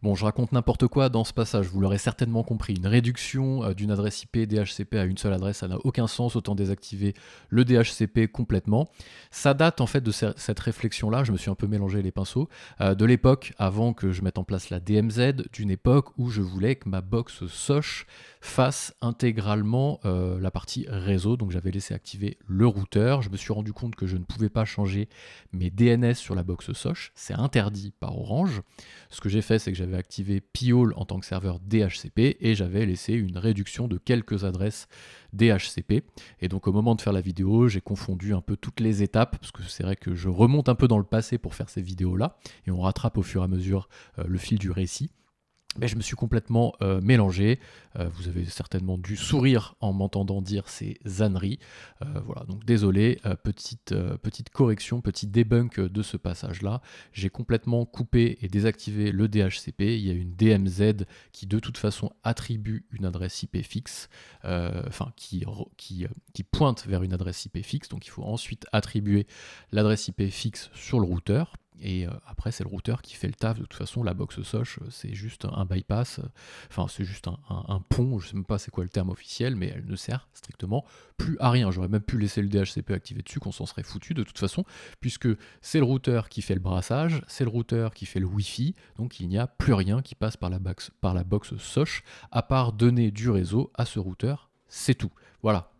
Bon, je raconte n'importe quoi dans ce passage, vous l'aurez certainement compris. Une réduction d'une adresse IP DHCP à une seule adresse, ça n'a aucun sens, autant désactiver le DHCP complètement. Ça date en fait de cette réflexion-là, je me suis un peu mélangé les pinceaux, de l'époque avant que je mette en place la DMZ, d'une époque où je voulais que ma box Soch fasse intégralement la partie réseau, donc j'avais laissé activer le routeur. Je me suis rendu compte que je ne pouvais pas changer mes DNS sur la box Soch, c'est interdit par Orange. Ce que j'ai fait, c'est que j'avais activé Piall en tant que serveur DHCP et j'avais laissé une réduction de quelques adresses DHCP. Et donc au moment de faire la vidéo, j'ai confondu un peu toutes les étapes, parce que c'est vrai que je remonte un peu dans le passé pour faire ces vidéos-là, et on rattrape au fur et à mesure le fil du récit. Mais je me suis complètement mélangé. Vous avez certainement dû sourire en m'entendant dire ces âneries. Voilà, donc désolé, petite correction, petit debunk de ce passage-là. J'ai complètement coupé et désactivé le DHCP. Il y a une DMZ qui de toute façon attribue une adresse IP fixe, qui pointe vers une adresse IP fixe. Donc il faut ensuite attribuer l'adresse IP fixe sur le routeur. Et après, c'est le routeur qui fait le taf. De toute façon, la box Soch, c'est juste un bypass, enfin, c'est juste un pont, je sais même pas c'est quoi le terme officiel, mais elle ne sert strictement plus à rien. J'aurais même pu laisser le DHCP activé dessus, qu'on s'en serait foutu de toute façon, puisque c'est le routeur qui fait le brassage, c'est le routeur qui fait le Wi-Fi, donc il n'y a plus rien qui passe par la box Soch, à part donner du réseau à ce routeur, c'est tout. Voilà.